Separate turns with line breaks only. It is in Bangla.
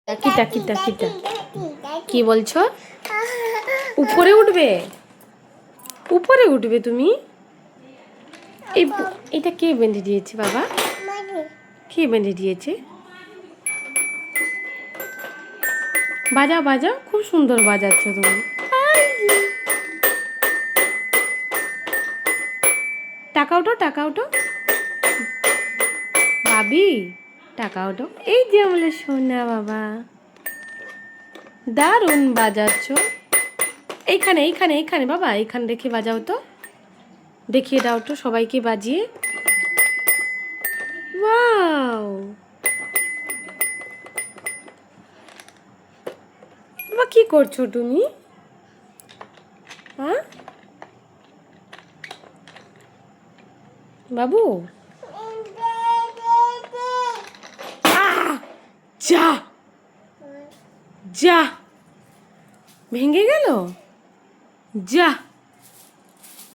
কিটা কিটা কিটা কি বলছো? উপরে উঠবে? উপরে উঠবে তুমি? এটা কে বেঁধে দিয়েছে বাবা? কে বেঁধে দিয়েছে? বাজাও বাজাও, খুব সুন্দর বাজাচ্ছ তুমি। টাকা ওঠো, টাকা ওঠো ভাবি, টাকা ওঠো। এই যে আমাদের সোনা বাবা, দারুণ বাজাচ্ছ। এইখানে এইখানে এইখানে বাবা, এইখানে রেখে বাজাও তো, দেখিয়ে দাও তো সবাইকে বাজিয়ে। ওয়াও, বাবা কি করছো তুমি? হ্যাঁ বাবু, যা যা, ভেঙে গেল, যা।